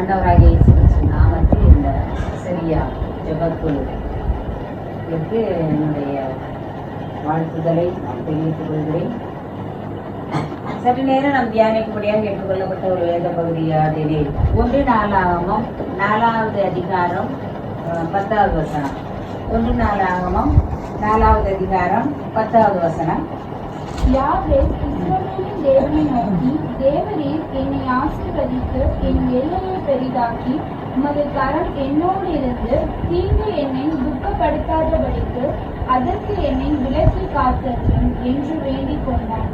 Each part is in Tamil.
ஆண்டவராகிய இயேசு கிறிஸ்து நாமத்தில் இந்த சரியா ஜெபக்குழுவிற்கு என்னுடைய வாழ்த்துதலை நான் தெரிவித்துக் கொள்கிறேன். சற்று நேரம் நாம் தியானிக்கும்படியாக கேட்டுக்கொள்ளப்பட்ட ஒரு வேத பகுதியாதிலே 1 நாளாகமம் 4வது அதிகாரம் 10வது வசனம். 1 நாளாகமம் 4வது அதிகாரம் 10வது வசனம். யாவேஸ் இஸ்ரவேலின் தேவனை நோக்கி, தேவரீர் என்னை ஆசீர்வதித்து என் எல்லையை பெரிதாக்கி உமது கரம் என்னோடு இருந்து தீங்கு என்னை துக்கப்படுத்தாதபடிக்கு அதற்கு என்னை விலக்கி காத்தரும் என்று வேண்டிக் கொண்டான்.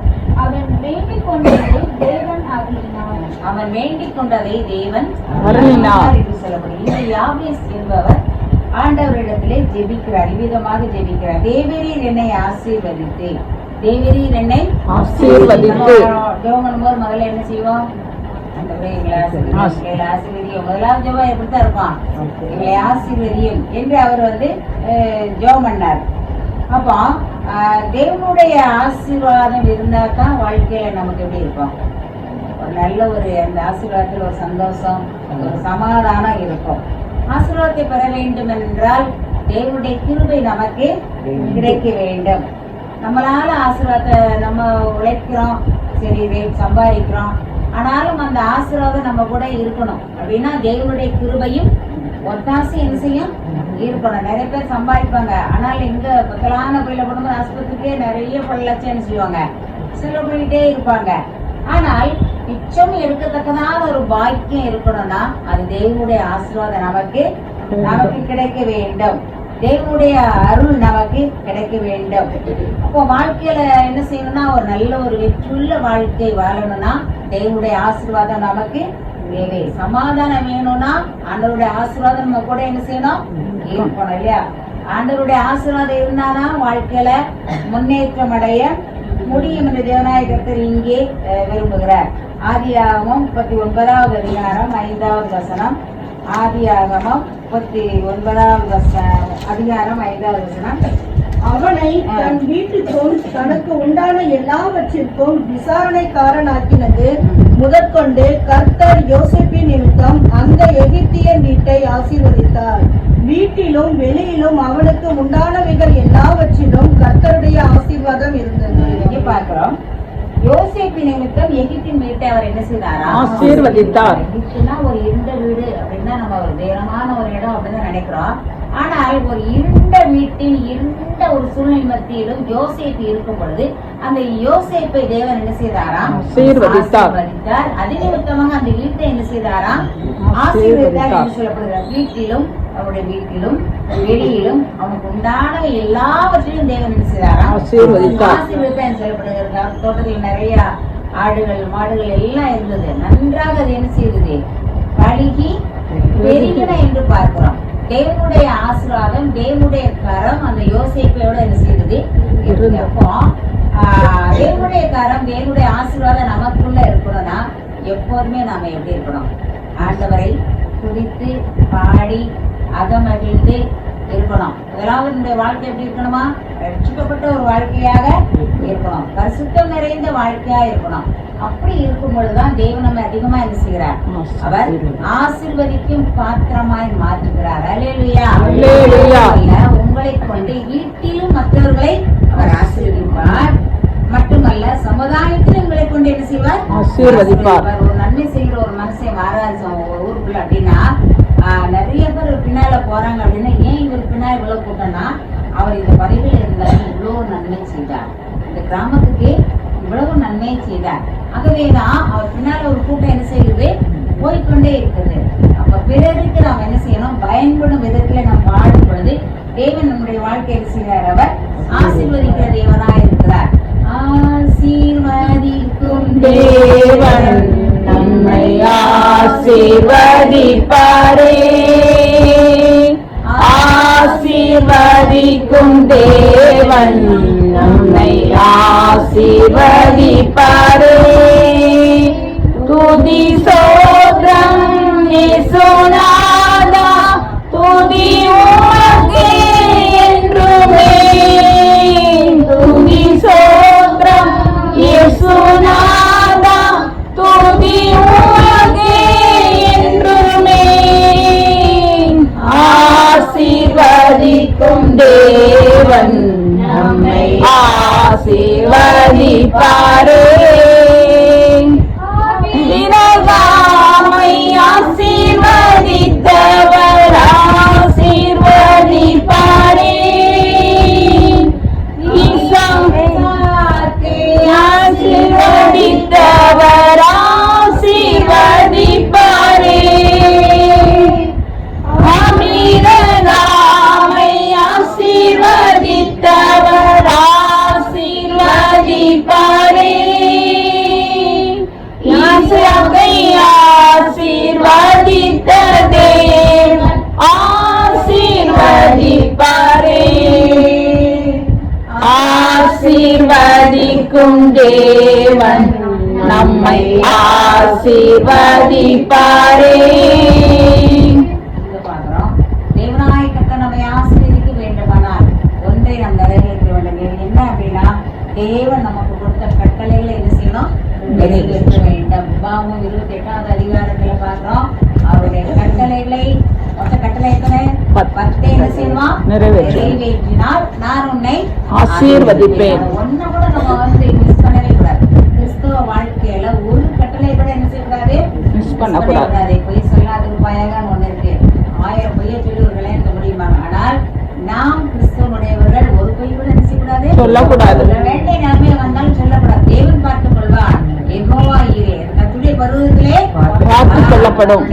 அவன் வேண்டிக் கொண்டதை தேவன் அருளினார். அவன் வேண்டிக் கொண்டதை தேவன் அருளினார் என்று சொல்லப்படுகிறது. இந்த யாவேஸ் என்பவர் ஆண்டவரிடத்திலே ஜெபிக்கிறார், இவ்விதமாக ஜெபிக்கிறார். தேவரீர் என்னை ஆசீர்வதித்து, தேவரீர் என்னை ஆசீர்வதித்து. ஜெபம் பண்ணும்போது முதல்ல என்ன செய்வோம்? ஆண்டவரே எங்களை ஆசீர்வதியும். முதலாவது ஜெபம் எப்படித்தான் இருக்கும்? எங்களை ஆசீர்வதியும் என்று அவர் ஜெபம் பண்ணார். அப்போ தேவனுடைய ஆசீர்வாதம் இருந்தா தான் வாழ்க்கையில நமக்கு எப்படி இருக்கும்? ஒரு நல்ல அந்த ஆசீர்வாதத்தில் ஒரு சந்தோஷம், ஒரு சமாதானம் இருக்கும். ஆசீர்வாதத்தை பெற வேண்டும் என்றால் தேவனுடைய கிருபை நமக்கு கிடைக்க வேண்டும். நம்மளால ஆசீர்வாதத்தை நம்ம உழைக்கிறோம், சரி சம்பாதிக்கிறோம், ஆனாலும் அந்த ஆசீர்வாதம் நம்ம கூட இருக்கணும் அப்படின்னா தேவனுடைய கிருபையும் ஒத்தாசி என்ன செய்யும் இருக்கணும். நிறைய பேர் சம்பாதிப்பாங்க, ஆனால் எங்க பக்கலான கோயில போடும்போது ஆஸ்பத்திரிக்கே நிறைய பல லட்சம் என்ன செய்வாங்க, செலவு பண்ணிட்டே இருப்பாங்க. ஆனால் மிச்சம் எடுக்கத்தக்கதான ஒரு பாக்கியம் இருக்கணும்னா அது தேவனுடைய ஆசீர்வாதம் நமக்கு கிடைக்க வேண்டும். தேவனுடைய அருள் நமக்கு கிடைக்க வேண்டும். அப்போ வாழ்க்கையில என்ன செய்யணும்னா ஒரு நல்ல ஒரு வெற்றியுள்ள வாழ்க்கை வாழணும்னா தேவனுடைய ஆசீர்வாதம் நமக்கு தேவை. சமாதானம் வேணும்னா ஆண்டவருடைய ஆசீர்வாதம் நம்ம கூட என்ன செய்யணும் இருக்கணும் இல்லையா? ஆண்டவருடைய ஆசீர்வாதம் இருந்தாதான் வாழ்க்கையில முன்னேற்றம் அடைய முடியும் என்று தேவனாய கர்த்தர் இங்கே விரும்புகிறார். ஆதியாகமம் 39வது அதிகாரம் 5வது வசனம். ஆதியாகமம் 39வது அதிகாரம் 5வது வசனம். அவனை தன் வீட்டுக்கும் தனக்கு உண்டான எல்லாவற்றிற்கும் விசாரணைக்காரனாக்கினது முதற்கொண்டு கர்த்தர் யோசேப்பின் நிமித்தம் அந்த எகிப்தியன் வீட்டை ஆசீர்வதித்தார். வீட்டிலும் வெளியிலும் அவனுக்கு உண்டானவைகள் எல்லாவற்றிலும் கர்த்தருடைய ஆசீர்வாதம் இருந்தது. இங்கே பார்க்கிறோம், யோசேப்பு நிமித்தம் எகிப்தின் வீட்டை அவர் என்ன செய்தாரா? ஆசீர்வதித்தார். எகிப்துனா ஒரு இருண்ட வீடு அப்படின்னா நம்ம ஒரு வேகமான ஒரு இடம் அப்படின்னு நினைக்கிறோம். ஆனால் ஒரு இருண்ட வீட்டின் இருண்ட ஒரு சூழ்நிலை மத்தியிலும் யோசேப்பு இருக்கும் பொழுது அந்த யோசேப்பை தேவன் என்ன செய்தாரா? ஆசீர்வதித்தார். அது நிமித்தமாக அந்த வீட்டை என்ன செய்தாரா? ஆசீர்வதித்தார் என்று சொல்லப்படுகிறார். வீட்டிலும் அவருடைய வீட்டிலும் வெளியிலும் அவனுக்கு உண்டான எல்லாவற்றையும் தேவன் என்ன செய்தாரா? ஆசீர்வதித்தார் என்று சொல்லப்படுகிறார். தோட்டத்தில் நிறைய ஆடுகள் மாடுகள் எல்லாம் இருந்தது. நன்றாக அது என்ன செய்தது? பழுகி பெருகின என்று பார்க்கிறோம். தேவனுடைய ஆசீர்வாதம், தேவனுடைய கரம் அந்த யோசேப்பையோட என்ன செய்தது? அப்போ தேவனுடைய கரம், தேவனுடைய ஆசீர்வாதம் நமக்குள்ள இருக்கணும்னா எப்போதுமே நாம எப்படி இருக்கணும்? ஆண்டவரை துதித்து பாடி அகமகிழ்ந்து இருக்கணும். முதலாவது நம்முடைய வாழ்க்கை எப்படி இருக்கணுமா? ரட்சிக்கப்பட்ட ஒரு வாழ்க்கையாக இருக்கணும், பரிசுத்தம் நிறைந்த வாழ்க்கையா இருக்கணும். அப்படி இருக்கும் பொழுதுதான் தேவன் நம்ம அதிகமா என்ன செய்கிறார்? அவர் ஆசீர்வதிக்கும் பாத்திரமாய் மாற்றுகிறார். அல்லேலூயா. உங்களை கொண்டு வீட்டிலும் மற்றவர்களை அவர் ஆசீர்வதிப்பார். மட்டுமல்ல சமுதாயத்திலும் உங்களை கொண்டு என்ன செய்வார்? ஆசீர்வதிப்பார். ஒரு நன்மை செய்கிற ஒரு மனுஷன் மாறாது ஊருக்குள்ள அப்படின்னா நிறைய பேர் பின்னால போறாங்க அப்படின்னா ஏன் இவர் பின்னால இவ்வளவு கூட்டம்னா அவர் இந்த பதவியில் இருந்தாலும் இவ்வளவு நன்மை செய்தார், இந்த கிராமத்துக்கு இவ்வளவு நன்மை செய்தார். ஆகவேதான் அவர் பின்னால ஒரு கூட்டம் என்ன செய்யுது? போய்கொண்டே இருக்குது. அப்ப பிறருக்கு நாம் என்ன செய்யணும்? பயன்படும் விதத்துல நாம் வாழும் பொழுது தேவன் நம்முடைய வாழ்க்கையை செய்கிறார். அவர் ஆசீர்வதிக்கிற தேவனா இருக்கிறார். ஆசீர்வதிக்கும் தேவன் நம்மை ஆசீர்வதிப்பாரே, ஆசீர்வதிக்கும் தேவன் நம்மை ஆசீர்வதிப்பாரே. துதி சோத்ரம் இயேசுநாதா, துதி உமக்கே என்றுமே. துதி சோத்ரம் இயேசுநாதா, துதி உமக்கே என்றுமே. காக்கும் தேவன் நம்மை ஆசீர்வதிப்பாரே. இங்க பார்க்கிறோம், தேவனாய கர்த்தர் நம்மை ஆசீர்வதிக்க வேண்டுமானால் ஒன்றை நாம் நிறைவேற்ற வேண்டும். இது என்ன அப்படின்னா, தேவன் நமக்கு கொடுத்த கட்டளைகளை என்ன செய்யணும்? நிறைவேற்ற வேண்டும். உபாகமம் 28வது அதிகாரத்துல பார்க்கிறோம், அவருடைய கட்டளைகளை, மொத்த கட்டளை எத்தனை? 10 என்ன செய்யணுமா? நிறைவேற்றினால் நான் உன்னை ஆசீர்வதிப்பேன். ஒண்ணு கூட நம்ம மிஸ் பண்ணவே கூடாது. கிறிஸ்துவ வாழ்க்கையில ஒரு கட்டளை கூட என்ன செய்யக்கூடாது? மிஸ் பண்ணக்கூடாது. பொய் சொல்லாதது பயகான்னு ஒண்ணு இருக்கு. 1000 பொய்ய சொல்லி ஒரு கல்யாணத்தை முடியுமா? ஆனால் நாம் கிறிஸ்துவனுடையவர்கள் ஒரு பொய் கூட என்ன செய்யக்கூடாது? சொல்லக்கூடாது. வேண்டிய நன்மை வந்தாலும் சொல்லக்கூடாது. தேவன் பார்த்துக் கொள்வார். யெகோவா ஈரே, கர்த்தருடைய பருவத்திலே வாக்கு சொல்லப்படும்.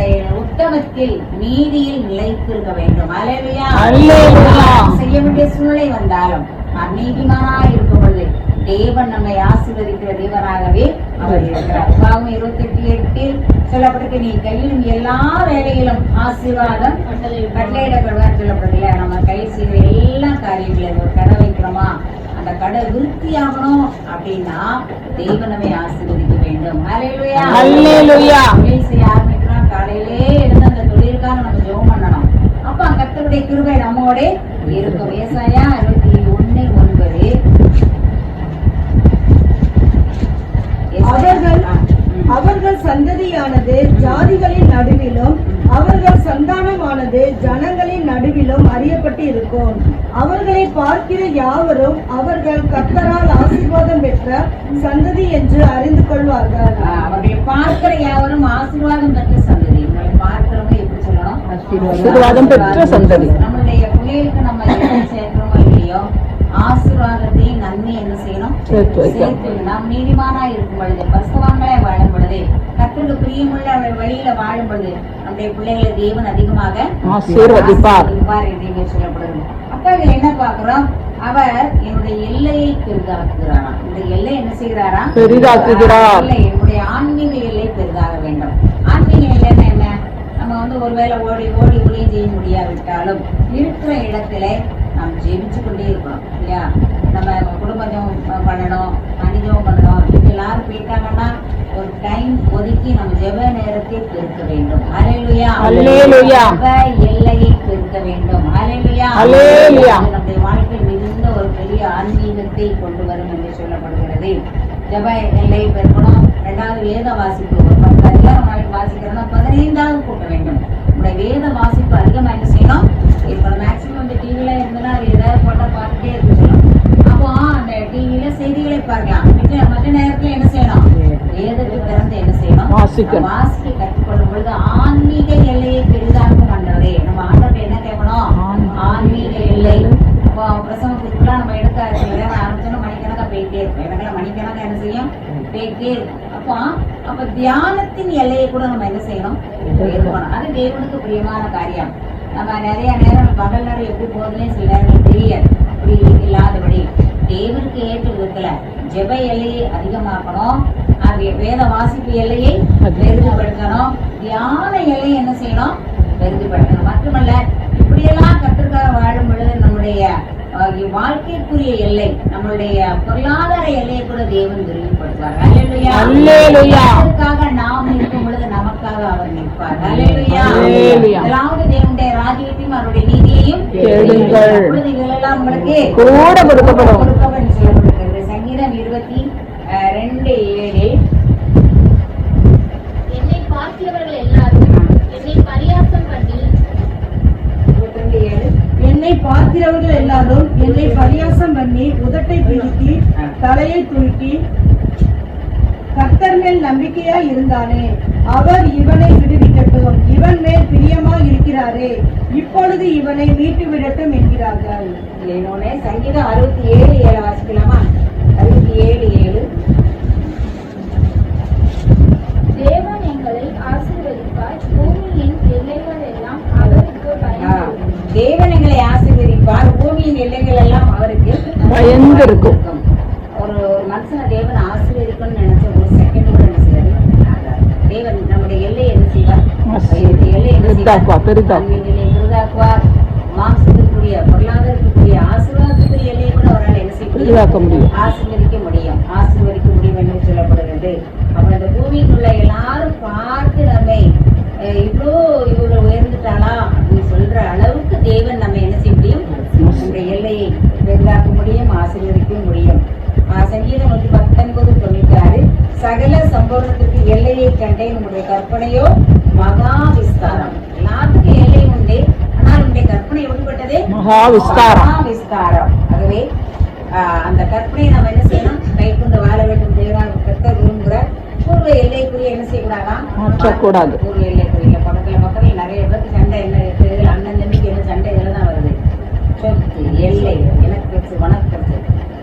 உத்தமத்தில் நீதியில் நிலைத்திருக்க வேண்டும். அல்லேலூயா. அல்லேலூயா. செய்ய வேண்டிய சூழ்நிலை வந்தாலும் நாம் நீதிமானாய் இருக்கும் பொழுது தேவன் நம்மை ஆசீர்வதிக்கிற தேவனாகவே அவர் இருக்கிறார். உபாகமம் 28:8 சொல்லப்பட்டிருக்கு, நீ கையிலும் எல்லா வேலையிலும் ஆசீர்வாதம் கட்டளையிடப்படுவார் சொல்லப்படல. நம்ம கை செய்கிற எல்லா காரியங்களையும் ஒரு கடை வைக்கிறோமா, அந்த கடை விருத்தியாகணும் அப்படின்னா தேவன் நம்மை ஆசீர்வதிக்க வேண்டும். அல்லேலூயா. அல்லேலூயா. தொழில் செய்ய ஆரம்பிக்கிறோம், காலையிலே எழுந்து அந்த தொழிலுக்காக நம்ம ஜெபம் பண்ணணும். அப்ப கர்த்தருடைய கிருபை நம்மோட இருக்கும். ஏசாயா 61:9. அவர்கள் சந்ததியானது ஜாதிகளின் நடுவிலும் அவர்கள் சந்தானமானது ஜனங்களின் நடுவிலும் அறியப்பட்டு இருக்கும். அவர்களை பார்க்கிற யாவரும் அவர்கள் கர்த்தரால் ஆசீர்வாதம் பெற்ற சந்ததி என்று அறிந்து கொள்வார்கள். அவர்களை பார்க்கிற யாவரும் ஆசீர்வாதம் பெற்ற சந்ததி. உங்களை பார்க்கிறவங்க எப்படி சொல்லணும்? ஆசீர்வாதம் பெற்ற சந்ததி. நம்மளுடைய பிள்ளைகளுக்கு நம்ம என்ன சேர்க்கிறோமோ இல்லையோ, ஆசீர்வாதத்தை நன்மை என்ன செய்யணும்? சேர்த்து. நாம் நீதிமானா இருக்கும் பொழுது, பரிசுத்தவான்களே வாழும் பொழுது, கர்த்தருக்கு பிரியமுள்ள வழியில வாழும் பொழுது நம்முடைய பிள்ளைகளை தேவன் அதிகமாக ஆசீர்வதிப்பார் என்று சொல்லப்படுகிறது. அப்ப இதுல என்ன பார்க்கிறோம்? அவர் என்னுடைய எல்லையை பெரிதாக்குகிறாராம். இந்த எல்லை என்ன செய்கிறாரா? பெரிதாக்குகிறார். என்னுடைய ஆன்மீக எல்லை பெரிதாக வேண்டும். ஆன்மீக எல்லைன்னா என்ன? நம்ம ஒருவேளை ஓடி ஓடி ஊழியம் செய்ய முடியாவிட்டாலும் இருக்கிற இடத்துல நாம் ஜெபிச்சு கொண்டே இருக்கணும் இல்லையா? நம்ம குடும்பம் பண்ணணும், மனிதம் பண்ணணும். எல்லாரும் போயிட்டாங்கன்னா ஒரு டைம் ஒதுக்கி நம்ம ஜெப நேரத்தை பெருக்க வேண்டும். அல்லேலூயா. அல்லேலூயா. எல்லையை பெருக்க வேண்டும். அல்லேலூயா. அல்லேலூயா. நம்முடைய வாழ்க்கையில் மிகுந்த ஒரு பெரிய ஆன்மீகத்தை கொண்டு வரும் என்று சொல்லப்படுகிறது. ஜெப எல்லையை பெருக்கணும். 2வது வேத வாசிப்பு. ஒரு 10 அதிகாரம் வாசிக்கிறோம்னா 15வது கூட்ட வேண்டும். நம்முடைய வேத வாசிப்பு அதிகமா என்ன செய்யணும்? இப்போ மேக்சிமம் இந்த டிவில இருந்தனா அது ஏதாவது போட்டா பார்த்துட்டே இருக்கணும். அப்போ அந்த டிவில செய்திகளை பார்க்கலாம். மற்ற நேரத்துல என்ன செய்யணும்? வேதத்தை திறந்து என்ன செய்யணும்? வாசிக்க கற்றுக்கொள்ளும் பொழுது ஆன்மீக எல்லையை பெரிதாக்க மாட்டவரே. நம்ம ஆண்டவர்கிட்ட என்ன கேட்கணும்? ஆன்மீக எல்லை. இப்போ பிரசவ குறிப்புலாம் நம்ம எடுக்க சில நேரம் ஆரம்பிச்சோன்னா மணிக்கணக்கா போயிட்டே இருக்கும். எனக்கெல்லாம் மணிக்கணக்கா என்ன செய்யும்? போயிட்டே இருக்கும். அப்ப தியானத்தின் எல்லையை கூட நம்ம என்ன செய்யணும்? இருக்கணும். அது தேவனுக்கு பிரியமான காரியம். நம்ம நிறைய நேரம் பகல் நேரம் எப்படி போகுதுன்னே சில நேரங்கள் தெரியாது. அப்படி இல்லாதபடி தேவனுக்கு ஏற்ற விதத்துல ஜெப எல்லையை அதிகமாக்கணும். வேத வாசிப்பு எல்லையை பெரிதுபடுத்தணும். தியான எல்லையை என்ன செய்யணும்? பெரிதுபடுத்தணும். மட்டுமல்ல, இப்படியெல்லாம் கர்த்தருக்காக வாழும் பொழுது நம்முடைய வாழ்க்கைக்குரிய எல்லை, நம்மளுடைய பொருளாதார எல்லையை கூட தேவன் விரிவுபடுத்துவார். அதற்காக நாம் இருக்கும் பொழுது நமக்காக அவர் நிற்பார். முதலாவது தேவனுடைய ராஜ்யத்தையும் அவருடைய நீதியையும் இதெல்லாம் உங்களுக்கு கூட கொடுக்கப்படும் சொல்லப்பட்டிருக்கிறது. சங்கீதம் 22:7. என்னை பார்க்கிறவர்கள் எல்லாரும் என்னை பரியாசம் பண்ணி 22:7. என்னை பார்க்கிறவர்கள் எல்லாரும் என்னை பரியாசம் பண்ணி உதட்டை பிடித்தி தலையை துலுக்கி கர்த்தர் மேல் நம்பிக்கையா இருந்தானே, அவர் இவனை விடுவிக்கட்டும், இவன் மேல் பிரியமா இருக்கிறாரே, இப்பொழுது இவனை மீட்டு விடட்டும் என்கிறார்கள். இன்னொன்னு சங்கீதம் 67:7 வாசிக்கலாமா? 67:7. தேவன் எங்களை ஆசீர்வதிப்பார், பூமியின் எல்லைகள் எல்லாம் அவருக்கு பயந்து. தேவன் எங்களை ஆசீர்வதிப்பார், பூமியின் எல்லைகள் எல்லாம் அவருக்கு பயந்து இருக்கும். ஒரு மனுஷனை தேவன் ஆசீர்வதிக்கணும்னு நினைச்ச ஒரு செகண்ட் கூட என்ன செய்யாது? தேவன் நம்முடைய எல்லையை என்ன செய்வார்? பெரிதாக்குவார். மாம்சத்துக்குரிய பொருளாதாரத்துக்குரிய ஆசீர்வாதத்துக்குரிய எல்லையை கூட அவரால் என்ன செய்ய முடியும்? ஆசீர்வதிக்க முடியும். சொல்லப்படுகிறது. அப்ப இந்த பூமியில் உள்ள எல்லாரும் பார்த்து நம்மை இவ்வளோ இவங்க உயர்ந்துட்டாளா அப்படின்னு சொல்ற அளவுக்கு தேவன் நம்ம என்ன செய்ய முடியும்? நம்முடைய எல்லையை பெரிதாக்க முடியும், ஆசீர்வதிக்க முடியும். சங்கீதம் 119:96 சகல சம்பூர்ணத்துக்கு எல்லையை கண்டேன், நம்முடைய கற்பனையோ மகா விஸ்தாரம். எல்லாத்துக்கும் எல்லை உண்டு, ஆனால் நம்முடைய கற்பனை எப்படிப்பட்டது? மகா விஸ்தாரம். மகா விஸ்தாரம். ஆகவே அந்த கற்பனையை நம்ம என்ன செய்யணும்? கை கொண்டு வாழ வேண்டும். தேவனாக கர்த்தர் விரும்புகிற பூர்வ எல்லைக்குரிய என்ன செய்யக்கூடாதான்? மாற்றக்கூடாது. பூர்வ எல்லைக்குரிய பக்கத்துல நிறைய பேருக்கு சண்டை என்ன இருக்கு? அண்ணன் தம்பிக்கு என்ன சண்டை? இதெல்லாம் தான் வருது. சொத்து, எல்லை, எனக்கு பெருசு, உனக்கு பெருசு.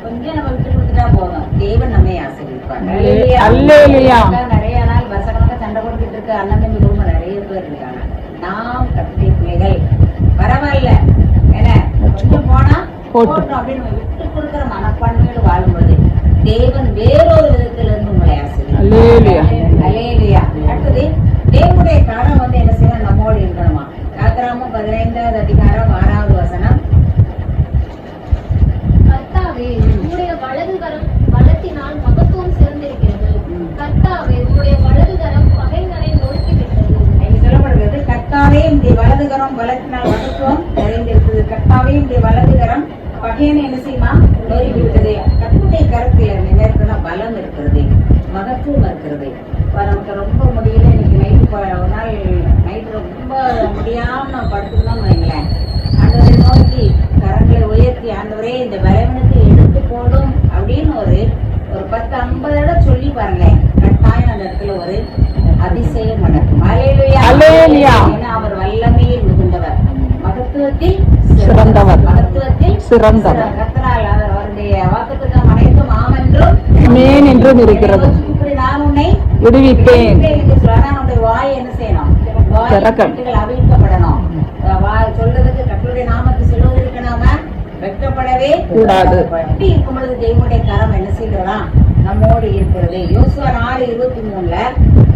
கொஞ்சம் நம்ம விட்டு கொடுத்துட்டா போதும், தேவன் நம்மை ஆசீர்வதிப்பாங்க. அல்லேலூயா. நிறைய நாள் வருஷக்கணக்கா சண்டை போட்டுக்கிட்டு இருக்க அண்ணன் தம்பி குடும்பம் நிறைய பேர் இருக்காங்க. நாம் கர்த்தருடைய பிள்ளைகள், பரவாயில்ல என்ன கொஞ்சம் போனா போட்டோம் அப்படின்னு நம்ம விட்டு கொடுக்கிற மனப்பான்மையோடு வாழும்போது தேவன் வேறொரு விதத்திலிருந்து உங்களை ஆசீர்வதிப்பார். அல்லேலூயா. அடுத்தது தேவனுடைய கரம் வந்து என்ன செய்யணும்? நம்மோடு இருக்கணுமா? யாத்திராகமம் 15வது அதிகாரம் 6வது வசனம். கர்த்தாவே, உம்முடைய வலது கரம் பலத்தினால் மகத்துவம் சிறந்திருக்கிறது. கர்த்தாவே, உம்முடைய வலது கரம் பகைஞரை நொறுக்கிவிட்டது. இங்க சொல்லப்படுகிறது, கர்த்தாவே உம்முடைய வலது கரம் பலத்தினால் மகத்துவம் நிறைந்திருக்கிறது. கர்த்தாவே உம்முடைய வலது கரம் பகையனை என்ன செய்யுமா? நொறுக்கி விட்டது. கர்த்தருடைய கரத்தில் என்ன பலம் இருக்கிறது, மகத்துவம் இருக்கிறது. நமக்கு ரொம்ப முடியல, இன்னைக்கு நைட்டு ஒரு நாள் நைட்டு ரொம்ப முடியாம நம்ம படுத்துக்கணும்னு வைங்களேன், ஆண்டவரை நோக்கி கரங்களை உயர்த்தி, ஆண்டவரே இந்த பலவனுக்கு எடுத்து போடும் அப்படின்னு ஒரு 10-50 தடவை சொல்லி பாருங்களேன், கட்டாயம் அந்த இடத்துல ஒரு அதிசயம் நடக்கும். அல்லேலூயா. ஏன்னா அவர் வல்லமையில் மிகுந்தவர், மகத்துவத்தில் சிறந்தவர், மகத்துவத்தில் சிறந்தவர். கர்த்தரால் அவருடைய வாக்குத்தத்தம் அனைத்தும் ஆம் என்றும் ஆமென் என்றும் இருக்கிறது. இப்படி நான் உன்னை விடுவிப்பேன். நம்முடைய வாயை என்ன செய்யணும்? வாய்கள் அவிழ்க்கப்படணும். சொல்றதுக்கு கர்த்தருடைய நாமத்தை சொல்வதற்கு நாம வெட்கப்படவே கூடாது. அப்படி இருக்கும் பொழுது தேவனுடைய கரம் என்ன செய்கிறதா? நம்மோடு இருக்கிறது. யோசுவா 4:23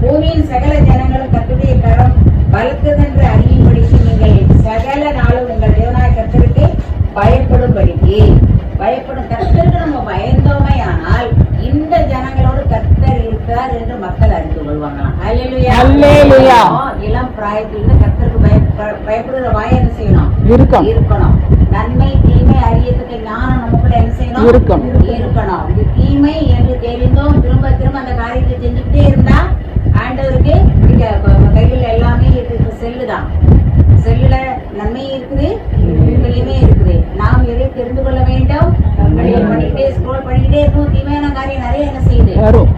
பூமியின் சகல ஜனங்களும் கர்த்தருடைய கரம் பலத்ததென்று அறியும்படிக்கு நீங்கள் சகல நாளும் உங்கள் தேவனாய கர்த்தருக்கு பயப்படும்படிக்கு. பயப்படும் கர்த்தருக்கு நம்ம பயந்தோமே ஆனால் இந்த ஜனங்களோடு கர்த்தர் இருக்கிறார் என்று மக்கள் அறிந்து கொள்வாங்களாம். அல்லேலூயா. இளம் பிராயத்திலிருந்து கர்த்தருக்கு பயப்படுகிற வாய் என்ன செய்யணும்? இருக்கணும். நன்மை தீமை அறியத்துக்கு ஞானம் நமக்குள்ள என்ன செய்யணும்? இருக்கணும். இது தீமை என்று தெரிந்தோம் திரும்ப திரும்ப அந்த காரியத்தை செஞ்சுக்கிட்டே இருந்தா ஆண்டவருக்கு கையில் எல்லாமே இருக்கு. செல்லுதான், செல்லுல நன்மையும் இருக்குது, தீமையுமே இருக்குது. நாம் எதை தெரிந்து கொள்ள வேண்டும்? பண்ணிக்கிட்டே ஸ்க்ரோல் பண்ணிக்கிட்டே இருக்கும். தீமையான காரியம் நிறைய என்ன செய்யுது?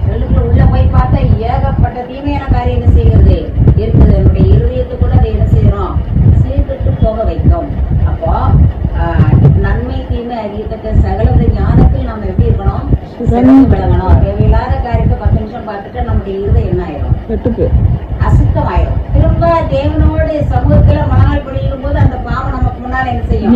செல்லுக்குள்ள உள்ள போய் பார்த்தா ஏகப்பட்ட தீமையான காரியம் என்ன செய்கிறது? இருக்குது. என்னுடைய இருதயத்தை கூட அதை என்ன செய்யறோம்? சீர்கட்டு போக வைக்கும். அப்போ நன்மை தீமை அறியத்தக்க சகலத ஞானத்தில் நம்ம எப்படி இருக்கணும்? விளங்கணும். தேவையில்லாத காரியத்தை 10 நிமிஷம் பார்த்துட்டு நம்முடைய இருதயம் என்ன ஆயிரும்? அசுத்தமாயிரும். திரும்ப தேவனோடு சமூகத்துல மணால் படிக்கும் போது அந்த பாவம் நமக்கு முன்னால என்ன செய்யும்?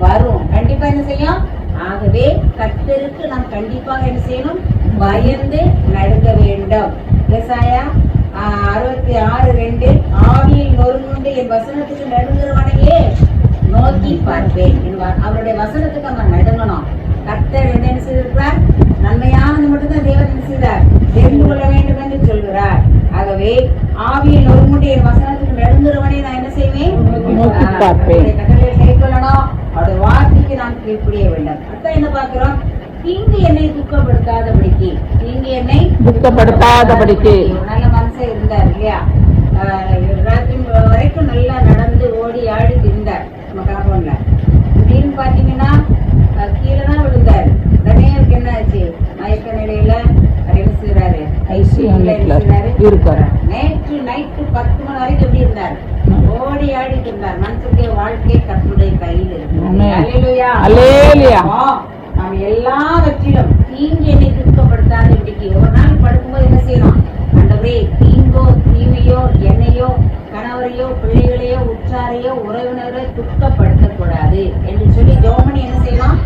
வரும். கண்டிப்பா என்ன செய்யும்? ஆகவே கர்த்தருக்கு நாம் கண்டிப்பாக என்ன செய்யணும்? பயந்து நடுங்க வேண்டும். ஏசாயா 66:2 ஆவியில் நொறுங்குண்டு என் வசனத்துக்கு நடுங்குறவனையே நோக்கி பார்ப்பேன். அவருடைய வசனத்துக்கு நம்ம நடுங்கணும். கர்த்தர் என்ன செய்திருக்கிறார்? நன்மையானது மட்டும்தான் தேவன் என்ன செய்தார்? தெரிந்து கொள்ள வேண்டும் என்று சொல்கிறார். ஆகவே ஆவியில் நொறுங்குண்டு என் வசனத்துக்கு நடுங்குறவனை நான் என்ன செய்வேன்? கட்டளை கை கொள்ளணும். அவருடைய வார்த்தைக்கு நான் கீழ்ப்படிய வேண்டும். அதான் என்ன பார்க்கிறோம்? தீங்கு என்னை துக்கப்படுத்தாதபடிக்கு. தீங்கு என்னை துக்கப்படுத்தாதபடிக்கு. நல்ல மனுஷன் இருந்தார் இல்லையா? வரைக்கும் நல்லா நடந்து ஓடி ஆடி இருந்தார் நம்ம காம்பவுண்ட்ல. திடீர்னு பாத்தீங்கன்னா கீழே தான் விழுந்தாரு. உடனே அவருக்கு என்ன ஆச்சு? மயக்க நிலையில என்ன செய்யறாரு? நேற்று நைட்டு 10 மணி வரைக்கும் எப்படி இருந்தார்? ஓடி ஆடிட்டு இருந்தார். மனுஷனுடைய வாழ்க்கை கர்த்தருடைய கையில் இருக்கு. நாம் எல்லாவற்றிலும் தீங்கு என்னை துக்கப்படுத்தாத இப்படிக்கு ஒரு நாள் படுக்கும்போது என்ன செய்யணும்? ஆண்டவரே, தீங்கோ தீமையோ என்னையோ கணவரையோ பிள்ளைகளையோ உற்றாரையோ உறவினரை துக்கப்படுத்தக்கூடாது என்று சொல்லி ஜெபம் என்ன செய்யலாம்?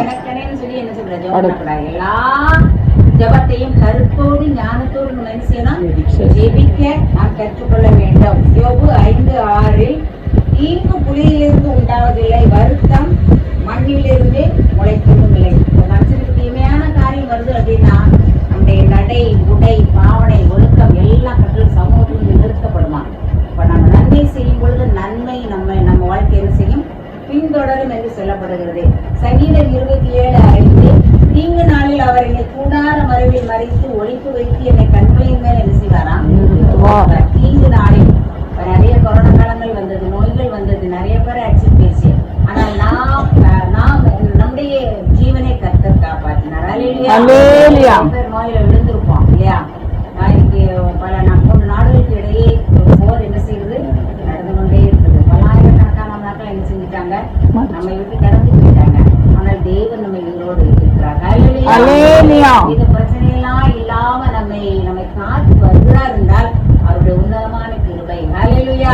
எனக்கனேன்னு சொல்லி என்ன சொல்ற? ஜெபம் கூடாது. எல்லா ஜெபத்தையும் கருத்தோடு ஞானத்தோடு நம்ம என்ன செய்யணும்? ஜெபிக்க நாம் கற்றுக்கொள்ள வேண்டும். யோபு 5:6 தீங்கு புலியிலிருந்து உண்டாவதில்லை, வருத்தம் மண்ணிலிருந்து முளைத்ததும் இல்லை. மனுஷனுக்கு தீமையான காரியம் வருது அப்படின்னா நம்ம சங்கீதம் 27:5 தீங்கு நாளில் அவர் என்னை கூடார மறைவில் மறைத்து ஒளிப்பு வைத்து என்னை கண்களின் மேல் என்ன செய்வாராம்? தீங்கு நாளில் இப்ப நிறைய கொரோனா காலங்கள் வந்தது, நோய்கள் வந்தது, நிறைய பேர் ஆக்சிட் பேசி. ஆனால் நாம் நம்முடைய ஜீவனை கர்த்தர் காப்பாற்றினார். அல்லேலூயா. பேர் நோயில விழுந்திருப்போம் இல்லையா? இன்னைக்கு பல 3 நாடுகளுக்கு இடையே ஒரு போர் என்ன செய்யுது, நடந்து கொண்டே இருக்குது. பல்லாயிரக்கணக்கான மக்கள் என்ன செஞ்சுட்டாங்க, நம்மை விட்டு கடந்து போயிட்டாங்க. ஆனால் தேவன் நம்ம இவரோடு இருக்கிறார். அல்லேலூயா. இந்த பிரச்சனையெல்லாம் இல்லாம நம்மை காத்து வருகிறார் என்றால் அவருடைய உன்னதமான கிருபை. அல்லேலூயா.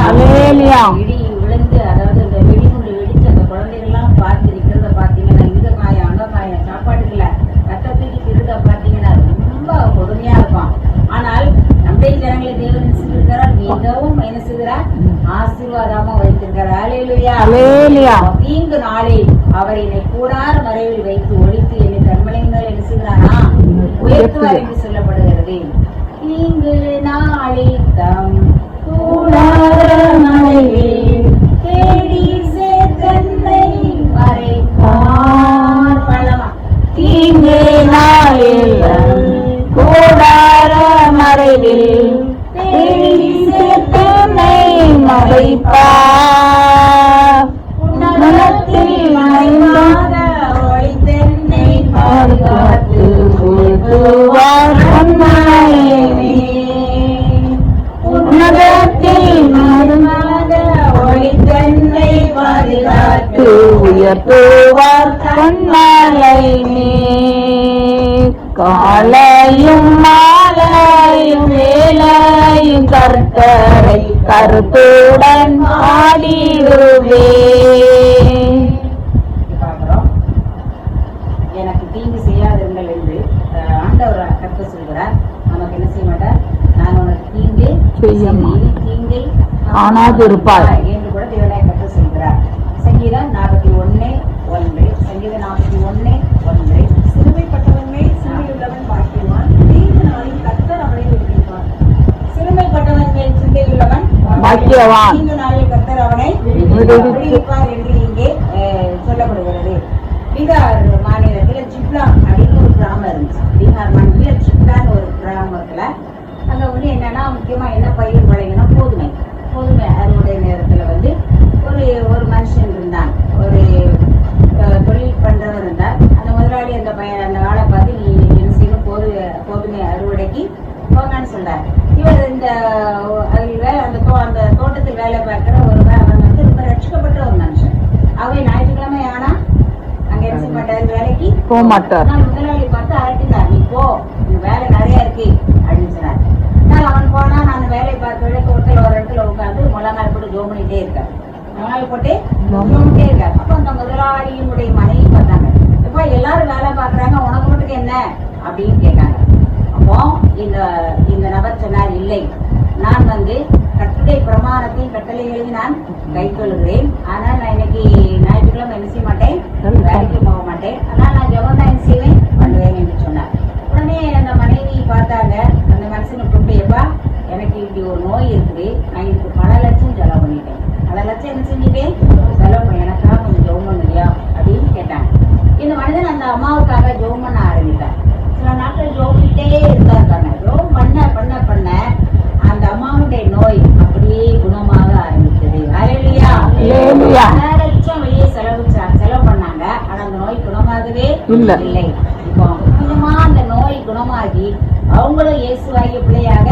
இடி விழுந்து, அதாவது இந்த வெடிகுண்டு வெடிச்சு அந்த குழந்தைகள்லாம் பார்த்து இருக்கிறத பாத்தீங்கன்னா, இந்த காயம் அங்க காயம், சாப்பாட்டுக்குள்ள ரத்தத்துக்கு திருத பாத்தீங்கன்னா ரொம்ப கொடுமையா இருக்கும். ஆனால் நம்முடைய ஜனங்களை தேவன் செய்திருக்கிறார், மிகவும் என்ன செய்கிறார், ஆசீர்வாதமா வைத்திருக்கிறார். அல்லேலூயா. தீங்கு நாளில் அவர் என்னை கூடார மறைவில் வைத்து ஒழித்து என்னை கண்மலைகள் என்ன செய்கிறாரா, உயர்த்துவார் என்று சொல்லப்படுகிறது. தீங்கு நாளில் தம் கூடார மறைவில் தேடி சேர்த்தன்னை மறைப்பார். பழமா தீங்கு நாளில் கூடார மறைவில் தேடி சேர்த்தனை மறைப்பார். உன்னதத்தில் மறைவாக ஒளித்தென்னை பாதுகாத்து உயர்த்துவார் கண்மலையே. உன்னதத்தில் மறைவாக ஒளித்தென்னை பாதுகாத்து உயர்த்துவார் கண்மலையே. காலையும் மாலையும் வேலையும் கர்த்தரை கருத்துடன் ஆடிடுவே. பார்க்கிறோம். எனக்கு தீங்கு செய்யாதிருங்கள் என்று ஆண்டவர் கர்த்தர் சொல்கிறார். நமக்கு என்ன செய்ய மாட்டார், நான் உனக்கு தீங்கு செய்ய மாட்டேன். தீங்கை காணாதிருப்பாய் என்று கூட தேவனாய் கர்த்தர் சொல்கிறார். சங்கீதம் 41:1. சங்கீதம் 41:1. சிறுமைப்பட்டவன் மேல் சிந்தையுள்ளவன் பாக்கியவான், தீங்கு நாளில் கர்த்தர் அவனை விடுவிப்பார். சிறுமைப்பட்டவன் மேல் சிந்தையுள்ளவன் பாக்கியவான். தீங்கு நாளில் கர்த்தர் அவனை விடுவிப்பார் என்று இங்கே சொல்லப்படுகிறது. பீகார் மாநிலத்துல ஜிப்லான் அப்படின்னு ஒரு கிராமம் இருந்துச்சு. பீகார் மாநிலத்துல ஜிப்லான் ஒரு கிராமத்துல அங்க வந்து என்னன்னா, முக்கியமா என்ன பயிர் விளையணும்னா கோதுமை அறுவடை நேரத்துல வந்து ஒரு மனுஷன் இருந்தான், ஒரு தொழில் பண்றவர் இருந்தார். அந்த முதலாளி அந்த ஆளை பார்த்து, நீ என்ன செய்யணும், கோதுமை அறுவடைக்கு போங்கன்னு சொல்றாரு. இவர் அந்த தோட்டத்தில் வேலை பார்க்கிற அவன் வந்து ரொம்ப ரட்சிக்கப்பட்ட ஒரு மனுஷன். அவை ஞாயிற்றுக்கிழமை ஆனா அங்க என்ன செய்ய மாட்டாரு, வேலைக்கு போக மாட்டார். முதலாளி பார்த்து அரட்டினார், நீ போ, வேலை நிறைய இருக்கு அப்படின்னு சொன்னார். அவன் போனா, நான் வேலை பார்க்க தோட்டத்தில் ஒரு இடத்துல உட்காந்து முழங்கால் போட்டு ஜோம் பண்ணிட்டே இருக்காரு. முழங்கால் போட்டு ஜோம் பண்ணிட்டே இருக்காரு. அப்ப அந்த முதலாளியினுடைய மனைவி பார்த்தாங்க, எப்ப எல்லாரும் வேலை பாக்குறாங்க, உனக்கு மட்டும் என்ன அப்படின்னு கேட்டாங்க. அப்போ இந்த நபர் சொன்னார், இல்லை, நான் வந்து கர்த்தருடைய பிரமாணத்தையும் கட்டளைகளையும் நான் கைக்கொள்கிறேன். ஆனால் நான் இன்னைக்கு ஞாயிற்றுக்கிழமை என்ன செய்ய மாட்டேன், வேலைக்கு போக மாட்டேன். ஆனால் நான் ஜெபம் தான் என்ன செய்வேன், பண்ணுவேன் என்று சொன்னார். உடனே அந்த மனைவி பார்த்தாங்க, அந்த மனுஷனை கூப்பிட்டுப்பா, எனக்கு இப்படி ஒரு நோய் இருக்குது, நான் இதுக்கு பல லட்சம் செலவு பண்ணிட்டேன், பல லட்சம் என்ன செஞ்சுட்டேன், செலவு பண்ண, எனக்காக கொஞ்சம் ஜெபம் பண்ணுறியா அப்படின்னு கேட்டாங்க. இந்த மனிதன் அந்த அம்மாவுக்காக ஜெபம் பண்ண ஆரம்பித்தார். சில நாட்கள் ஜெபம் பண்ணிட்டே இருக்காங்க. ஜெபம் பண்ண பண்ண பண்ண அந்த அம்மாவுடைய நோய் அப்படியே குணமாக ஆரம்பித்தது. அல்லேலூயா. பல லட்சம் வெளியே செலவு பண்ணாங்க, ஆனா அந்த நோய் குணமாகவே இல்லை. இப்போ கொஞ்சமா அந்த நோய் குணமாகி அவங்களும் இயேசுவாகிய பிள்ளையாக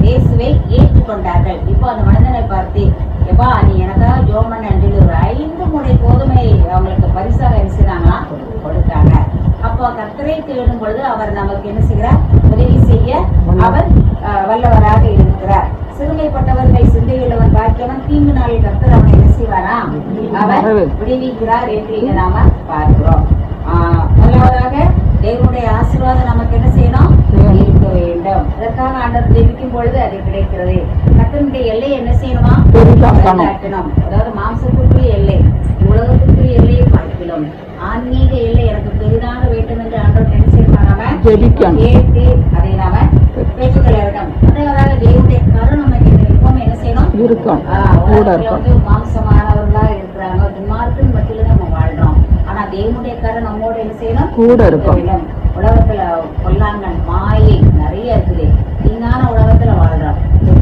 இயேசுவை ஏற்றுக்கொண்டார்கள். இப்போ அந்த மனிதனை பார்த்து, எப்பா நீ எனக்காக ஜெபம் பண்ண ஒரு 5 முறை கோதுமை அவங்களுக்கு பரிசாக என்ன செய்றாங்களா, கொடுத்தாங்க. அப்போ கர்த்தரை தேடும் பொழுது அவர் நமக்கு என்ன செய்கிறார், உதவி செய்ய அவர் வல்லவராக இருக்கிறார். சிறுமைப்பட்டவர்கள் சிந்தையுள்ளவன் பாக்கியவன், தீங்கு நாளில் கர்த்தர் அவனை என்ன செய்வாரா, அவர் விடுவிக்கிறார் என்று இங்க நாம பார்க்கிறோம். முதலாவதாக தேவனுடைய ஆசீர்வாதம் நமக்கு என்ன செய்யணும், இருக்க வேண்டும். அதற்காக ஆண்டவர் ஜெபிக்கும் பொழுது அது கிடைக்கிறது. கர்த்தருடைய எல்லை என்ன செய்யணுமா, காட்டணும். அதாவது மாம்சத்துக்குரிய எல்லை, உலகத்துக்குரிய எல்லையை பார்க்கலாம், ஆன்மீக எல்லை எனக்கு பெரிதாக வேண்டும் என்று ஆண்டவர் என்ன செய்யணும், நாம கேட்டு அதை நாம பெற்றுக்கொள்ள வேண்டும். அதனால தேவனுடைய கருணை நமக்கு எப்பவுமே என்ன செய்யணும், இருக்கும். மாம்சமானவர்களா இருக்கிறாங்க, துன்மார்க்கின் மத்தியில நம்ம வாழ்றோம். ஆனா தேவனுடைய கரை நம்மோட என்ன செய்யணும்? கூட இருக்கும். வேண்டும். உலகத்துல பொல்லாங்கன் மாயை நிறைய இருக்குது. தீங்கான உலகத்துல வாழ்றோம்.